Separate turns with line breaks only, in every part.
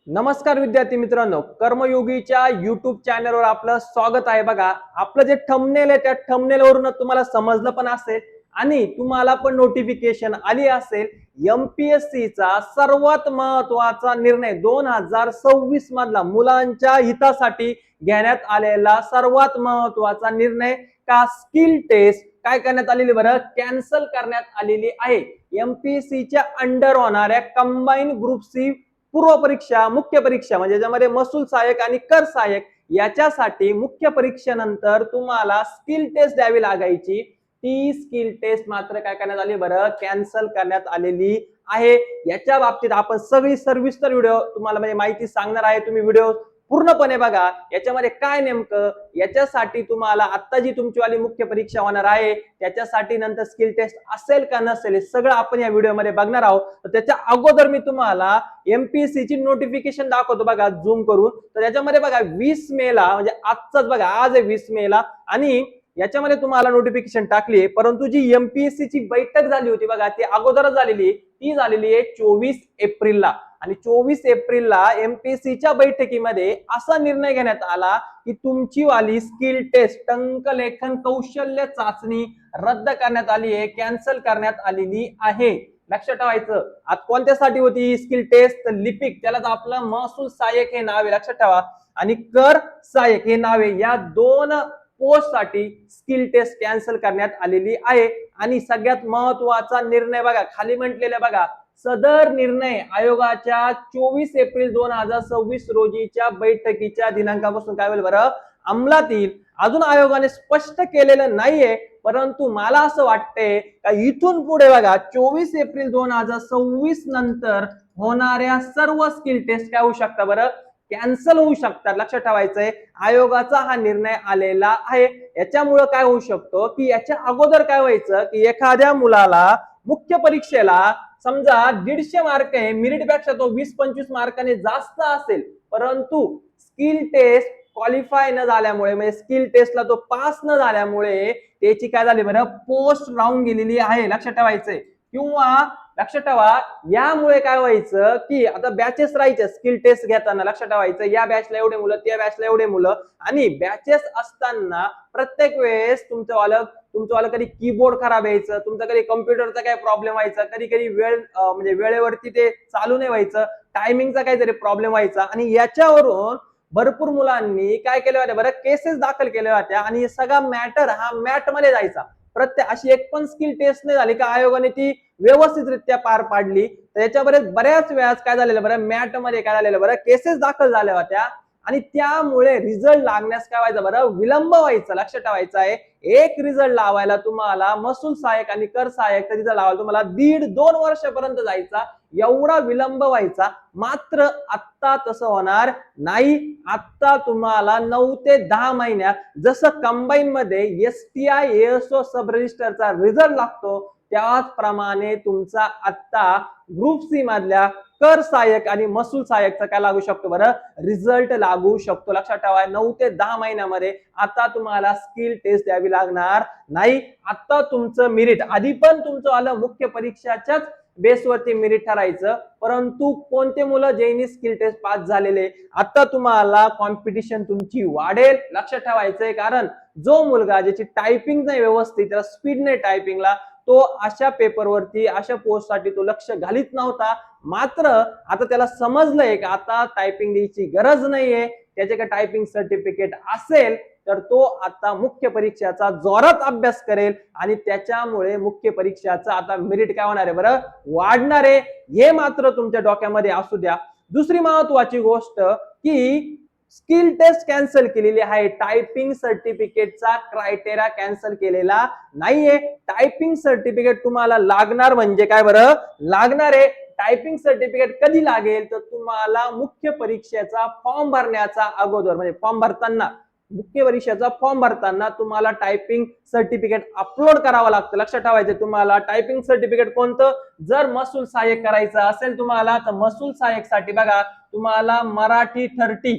नमस्कार विद्यार्थी मित्रांनो, कर्मयोगीच्या युट्यूब चॅनलवर आपलं स्वागत आहे। बघा, आपलं जे थंबनेल आहे त्या थंबनेल वरून तुम्हाला समजलं पण असेल आणि तुम्हाला पण नोटिफिकेशन आली असेल। एमपीएससी चा सर्वात महत्त्वाचा निर्णय 2026 मधला मुलांच्या हितासाठी घेण्यात आलेला सर्वात महत्त्वाचा निर्णय का स्किल टेस्ट काय करण्यात आलेली बरं कॅन्सल करण्यात आलेली आहे। एमपीएससी च्या अंडर होणाऱ्या कंबाईन ग्रुप सी पूर्व परीक्षा मुख्य परीक्षा म्हणजे ज्यामध्ये महसूल सहाय्यक आणि कर सहाय्यक याच्यासाठी मुख्य परीक्षेनंतर तुम्हाला स्किल टेस्ट द्यावी लागायची। ती स्किल टेस्ट मात्र काय करण्यात आली बरं कॅन्सल करण्यात आलेली आहे। याच्या बाबतीत आपण सगळी सविस्तर व्हिडिओ तुम्हाला म्हणजे माहिती सांगणार आहे। तुम्ही व्हिडिओ पूर्णपणे बघा। याच्यामध्ये काय नेमकं याच्यासाठी तुम्हाला आता जी तुमची वाली मुख्य परीक्षा होणार आहे त्याच्यासाठी नंतर स्किल टेस्ट असेल का नसेल हे सगळं आपण या व्हिडिओमध्ये बघणार आहोत। तर त्याच्या अगोदर मी तुम्हाला एमपीएससी ची नोटिफिकेशन दाखवतो बघा झूम करून। तर याच्यामध्ये बघा 20 मे ला म्हणजे आजच बघा आज आहे 20 मे ला आणि याच्यामध्ये तुम्हाला नोटिफिकेशन टाकली आहे। परंतु जी एमपीएससी ची बैठक झाली होती बघा ती अगोदरच झालेली ती झालेली आहे 24 एप्रिलला आणि 24 एप्रिलला एमपीएससी च्या बैठकीमध्ये असा निर्णय घेण्यात आला की तुमची वाली स्किल टेस्ट टंकलेखन कौशल्य चाचणी रद्द करण्यात आली आहे, कॅन्सल करण्यात आलेली आहे। लक्षात ठेवायचं आज कोणत्यासाठी होती स्किल टेस्ट तर लिपिक त्यालाच आपलं महसूल सहाय्यक हे नाव आहे लक्षात ठेवा आणि कर सहाय्यक हे नाव आहे। या दोन पोस्ट साठी स्किल टेस्ट कॅन्सल करण्यात आलेली आहे। आणि सगळ्यात महत्त्वाचा निर्णय बघा खाली म्हटलेला बघा सदर निर्णय आयोगाच्या 24 एप्रिल 2026 रोजीच्या बैठकीच्या दिनांकापासून काय होईल बरं अंमलात येईल। अजून आयोगाने स्पष्ट केलेलं नाहीये परंतु मला असं वाटतंय का इथून पुढे बघा 24 एप्रिल 2026 नंतर होणाऱ्या सर्व स्किल टेस्ट काय होऊ शकतात बरं कॅन्सल होऊ शकतात। लक्षात ठेवायचंय आयोगाचा हा निर्णय आलेला आहे। याच्यामुळे काय होऊ शकतो की याच्या अगोदर काय व्हायचं की एखाद्या मुलाला मुख्य परीक्षेला समजा 150 मार्क आहे मेरिट पेक्षा तो 20-25 मार्काने जास्त असेल परंतु स्किल टेस्ट क्वालिफाय न झाल्यामुळे म्हणजे स्किल टेस्टला तो पास न झाल्यामुळे त्याची काय झाली बरं पोस्ट राहून गेलेली आहे। लक्षात ठेवायचंय किंवा लक्षात ठेवा यामुळे काय व्हायचं की आता बॅचेस राहायचे स्किल टेस्ट घेताना लक्षात ठेवायचं या बॅचला एवढे मुलं त्या बॅचला एवढे मुलं आणि बॅचेस असताना प्रत्येक वेळेस तुमचं कधी कीबोर्ड खराब यायचं तुमचा कधी कॉम्प्युटरचा काय प्रॉब्लेम व्हायचा कधी कधी म्हणजे वेळेवरती ते चालू नाही व्हायचं टायमिंगचा काहीतरी प्रॉब्लेम व्हायचा आणि याच्यावरून भरपूर मुलांनी काय केलं होतं बरं केसेस दाखल केल्या होत्या आणि सगळा मॅटर हा मॅट मध्ये जायचा। प्रत्येक अशी एक पण स्किल टेस्ट नाही झाली का आयोगाने ती व्यवस्थितरित्या पार पाडली। तर याच्याबरोबर बऱ्याच वेळास काय झालेलं बरं मॅट मध्ये काय झालेलं बरं केसेस दाखल झाल्या होत्या आणि त्यामुळे रिझल्ट लागण्यास काय व्हायचं बरं विलंब व्हायचा। लक्षात ठेवायचं आहे एक रिझल्ट लावायला तुम्हाला महसूल सहाय्यक आणि कर सहाय्यक रिझल्ट लावायला तुम्हाला 1.5-2 वर्षापर्यंत जायचा एवढा विलंब व्हायचा। मात्र आता तसं होणार नाही। आता तुम्हाला 9 ते 10 महिन्यात जसं कंबाईन मध्ये एसटीआय एएसओ सब रजिस्टरचा रिझल्ट लागतो त्याचप्रमाणे तुमचा आता ग्रुप सी मधल्या कर सहाय्यक आणि महसूल सहाय्यकचा काय लागू शकतो बरं रिझल्ट लागू शकतो। लक्षात ठेवा 9 ते 10 महिन्यामध्ये आता तुम्हाला स्किल टेस्ट द्यावी लागणार नाही। आता तुमचं मेरिट आधी पण तुमचं आलं मुख्य परीक्षाच्याच बेसवरती मेरिट ठरायचं परंतु कोणते मुलं ज्यांनी स्किल टेस्ट पास झालेले आता तुम्हाला कॉम्पिटिशन तुमची वाढेल। लक्षात ठेवायचंय कारण जो मुलगा ज्याची टायपिंग नाही व्यवस्थित त्याला स्पीड नाही टायपिंगला तो अशा पेपरवरती अशा पोस्ट साठी तो लक्ष घालीत नव्हता। मात्र आता त्याला समजलंय की आता टायपिंग द्यायची गरज नाहीये त्याच्याकडे टायपिंग सर्टिफिकेट असेल तर तो आता मुख्य परीक्षेचा जोरात अभ्यास करेल आणि त्याच्यामुळे मुख्य परीक्षेचा आता मेरिट काय होणार आहे बरं वाढणार आहे हे मात्र तुमच्या डोक्यामध्ये असू द्या। दुसरी महत्त्वाची गोष्ट की स्किल टेस्ट कॅन्सल केलेली आहे टायपिंग सर्टिफिकेटचा क्रायटेरिया कॅन्सल केलेला नाहीये। टायपिंग सर्टिफिकेट तुम्हाला लागणार म्हणजे काय बरं लागणार आहे टायपिंग सर्टिफिकेट कधी लागेल तर तुम्हाला मुख्य परीक्षेचा फॉर्म भरण्याचा अगोदर म्हणजे फॉर्म भरताना मुख्य परीक्षेचा फॉर्म भरताना तुम्हाला टायपिंग सर्टिफिकेट अपलोड करावं लागतं। लक्षात ठेवायचं तुम्हाला टायपिंग सर्टिफिकेट कोणतं जर महसूल सहाय्यक करायचं असेल तुम्हाला तर महसूल सहाय्यक साठी बघा तुम्हाला मराठी 30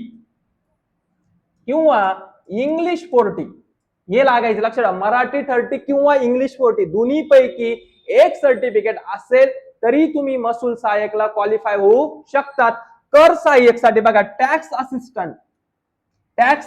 किंवा इंग्लिश 40 हे लागायचं। लक्षात ठेवा मराठी 30 किंवा इंग्लिश 40 दोन्ही पैकी एक सर्टिफिकेट असेल तरी तुम्ही महसूल सहाय्यकला क्वालिफाय होऊ शकतात। कर सहाय्यक साठी बघा टॅक्स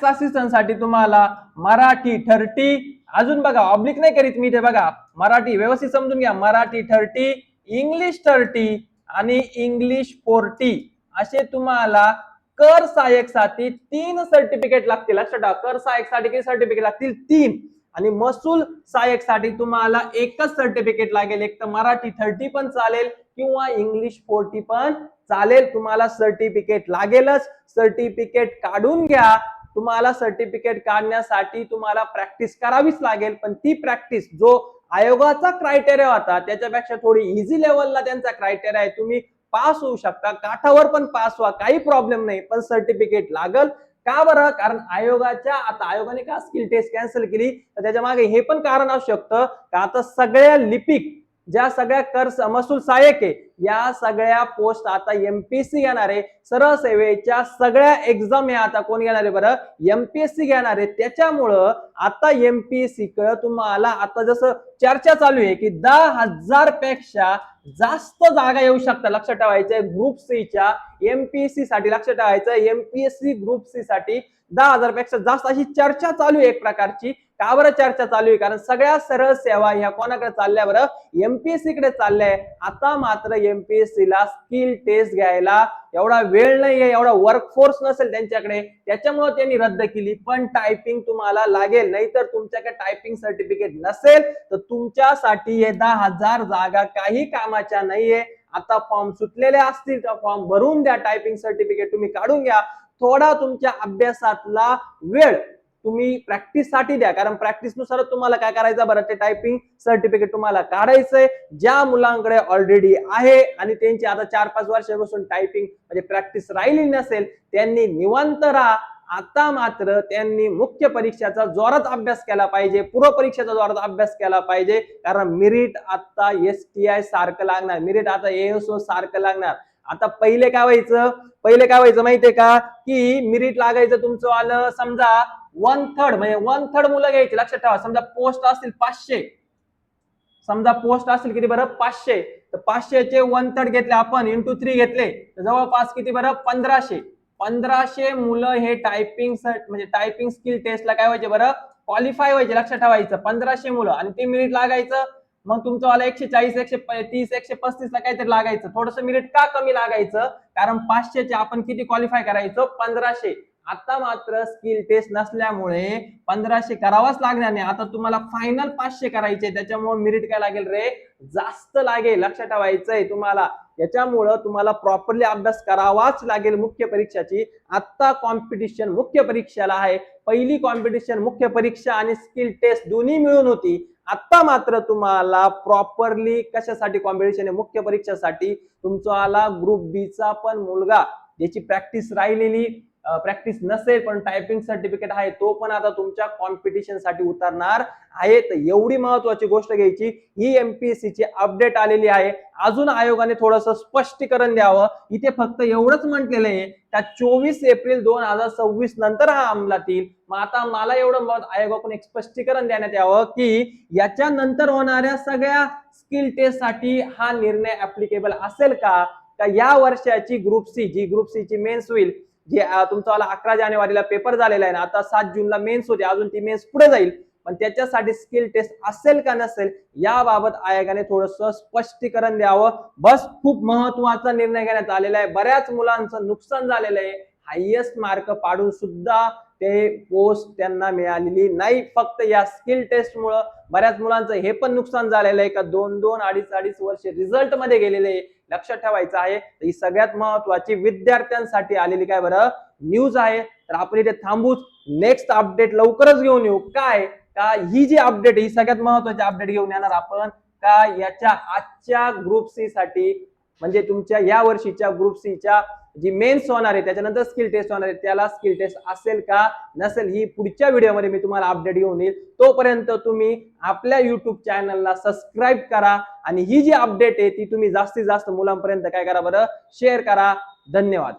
असिस्टंट साठी तुम्हाला मराठी 30, अजून बघा ऑब्लिक नाही करीत मी, ते बघा मराठी व्यवस्थित समजून घ्या, मराठी 30, इंग्लिश 30 आणि इंग्लिश 40 असे तुम्हाला कर सहाय्यक साठी 3 सर्टिफिकेट लागतील. लक्षात ठेवा, कर सहाय्यक साठी किती सर्टिफिकेट लागतील? 3. आणि महसूल सहाय्यक साठी तुम्हाला एकच सर्टिफिकेट लागेल. एक तर मराठी 30 पण चालेल किंवा इंग्लिश 40 पण चालेल. तुम्हाला सर्टिफिकेट लागेलच. सर्टिफिकेट काढून घ्या. तुम्हाला सर्टिफिकेट काढण्यासाठी तुम्हाला प्रॅक्टिस करावीच लागेल, पण ती प्रॅक्टिस जो आयोगाचा क्रायटेरिया होता त्याच्यापेक्षा थोडी इझी लेवलला त्यांचा क्रायटेरिया आहे. तुम्ही पास होऊ शकता, काठावर पण पास व्हा, काही प्रॉब्लेम नाही, पण सर्टिफिकेट लागल. का बरं? कारण आता आयोगाने का स्किल टेस्ट कॅन्सल केली, तर त्याच्या मागे हे पण कारण असू शकतं का आता सगळ्या लिपिक ज्या सगळ्या कर महसूल सहाय्यक आहे या सगळ्या पोस्ट आता एमपीएससी घेणार आहे. सरळ सेवेच्या सगळ्या एक्झाम या आता कोण घेणार आहे बरं? एमपीएससी घेणार आहे. त्याच्यामुळं आता एमपीएससी कडे तुम्हाला आता जसं चर्चा चालू आहे की 10,000 पेक्षा जास्त जागा येऊ शकतात. लक्षात ठेवायचंय ग्रुप सी च्या एमपीएससी साठी, लक्षात ठेवायचं एमपीएससी ग्रुप सी साठी 10,000 पेक्षा जास्त अशी चर्चा चालू आहे एक प्रकारची. का बरं चर्चा चालू आहे? कारण सगळ्या सरळ सेवा ह्या कोणाकडे चालल्या बरं? एमपीएससी कडे चालल्या. आता मात्र एमपीएससी ला स्किल टेस्ट घ्यायला एवढा वेळ नाहीये, एवढा वर्कफोर्स नसेल त्यांच्याकडे, त्याच्यामुळे त्यांनी रद्द केली. पण टायपिंग तुम्हाला लागेल, नाहीतर तुमच्याकडे टायपिंग सर्टिफिकेट नसेल तर तुमच्यासाठी हे 10,000 जागा काही कामाच्या नाहीये. आता फॉर्म सुटलेले असतील तर फॉर्म भरून द्या, टायपिंग सर्टिफिकेट तुम्ही काढून घ्या. थोडा तुमच्या अभ्यासातला वेळ तुम्ही प्रॅक्टिस साठी द्या, कारण प्रॅक्टिस नुसार तुम्हाला काय करायचं बरं? ते टायपिंग सर्टिफिकेट तुम्हाला काढायचंय. ज्या मुलांकडे ऑलरेडी आहे आणि त्यांची आता 4-5 वर्षापासून टायपिंग म्हणजे प्रॅक्टिस राहिली नसेल त्यांनी निवांत राहा. आता मात्र त्यांनी मुख्य परीक्षेचा जोरात अभ्यास केला पाहिजे, पूर्व परीक्षेचा जोरात अभ्यास केला पाहिजे, कारण मेरिट आता एसटीआय सारखं लागणार, मेरिट आता एएसओ सारखं लागणार. आता पहिले काय व्हायचं माहितीये का? की मेरिट लागायचं तुमचं आलं समजा 1/3 म्हणजे 1/3 मुलं घ्यायची. लक्षात ठेवा, समजा पोस्ट असतील 500, समजा पोस्ट असतील किती बरं? 500, तर 500चे 1/3 घेतले आपण इंटू 3 घेतले तर जवळपास किती बरं? 1500 मुलं हे टायपिंग म्हणजे टायपिंग स्किल टेस्टला काय व्हायचे बरं? क्वालिफाय व्हायचे. लक्षात ठेवायचं 1500 मुलं आणि ते मेरिट लागायचं. मग तुमचं वाला 140, 130, 135 ला काहीतरी लागायचं. थोडस मेरिट का कमी लागायचं? कारण 500चे आपण किती क्वालिफाय करायचो? 1500. आता मात्र स्किल टेस्ट नसल्यामुळे 1500 करावाच लागणार नाही. आता तुम्हाला फायनल 500 करायचे, त्याच्यामुळे मेरिट काय लागेल रे? जास्त लागेल. लक्षात ठेवायचंय तुम्हाला. याच्यामुळं तुम्हाला प्रॉपरली अभ्यास करावाच लागेल मुख्य परीक्षाची. आता कॉम्पिटिशन मुख्य परीक्षेला आहे. पहिली कॉम्पिटिशन मुख्य परीक्षा आणि स्किल टेस्ट दोन्ही मिळून होती. आता मात्र तुम्हाला प्रॉपरली कशासाठी कॉम्पिटिशन आहे? मुख्य परीक्षेसाठी. तुमचा ग्रुप बी चा पण मुलगा ज्याची प्रॅक्टिस राहिलेली प्रॅक्टिस नसेल पण टायपिंग सर्टिफिकेट आहे, तो पण आता तुमच्या कॉम्पिटिशन साठी उतरणार आहे. तर एवढी महत्वाची गोष्ट घ्यायची, ही एमपीएससी ची अपडेट आलेली आहे. अजून आयोगाने थोडस स्पष्टीकरण द्यावं. इथे फक्त एवढंच म्हटलेलं आहे त्या 24 एप्रिल 2026 नंतर हा अंमलात येईल. मग आता मला एवढं मत आयोगाकडून एक स्पष्टीकरण देण्यात यावं की याच्या नंतर होणाऱ्या सगळ्या स्किल टेस्ट साठी हा निर्णय ऍप्लिकेबल असेल का? या वर्षाची ग्रुप सी ची मेन्स होईल, जे तुमचा 11 जानेवारीला पेपर झालेला आहे ना, आता 7 जूनला मेन्स होते, अजून ती मेन्स पुढे जाईल, पण त्याच्यासाठी स्किल टेस्ट असेल का नसेल याबाबत आयोगाने थोडस स्पष्टीकरण द्यावं. बस, खूप महत्वाचा निर्णय घेण्यात आलेला आहे. बऱ्याच मुलांचं नुकसान झालेलं आहे. हायएस्ट मार्क पाडून सुद्धा ते पोस्ट त्यांना मिळालेली नाही. फक्त या स्किल टेस्ट मुळे बऱ्याच मुलांचं हे पण नुकसान झालेलं आहे का 2-2, 2.5 वर्ष रिझल्ट मध्ये गेलेले. लक्षात ठेवायचं आहे. ही सगळ्यात महत्वाची विद्यार्थ्यांसाठी आलेली काय बरं न्यूज आहे. तर आपण इथे थांबूच, नेक्स्ट अपडेट लवकरच घेऊन येऊ. काय का ही जी अपडेट ही सगळ्यात महत्वाची अपडेट घेऊन येणार आपण का याच्या आजच्या ग्रुप सी साठी, म्हणजे तुमच्या या वर्षीच्या ग्रुप सी च्या जी मेन्स होणार आहे त्याच्यानंतर स्किल टेस्ट होणार आहे, त्याला स्किल टेस्ट असेल का नसेल ही पुढच्या व्हिडिओमध्ये मी तुम्हाला अपडेट घेऊन येईल. तोपर्यंत तुम्ही आपल्या युट्यूब चॅनलला सबस्क्राईब करा आणि ही जी अपडेट आहे ती तुम्ही जास्तीत जास्त मुलांपर्यंत काय करा बरं, शेअर करा. धन्यवाद.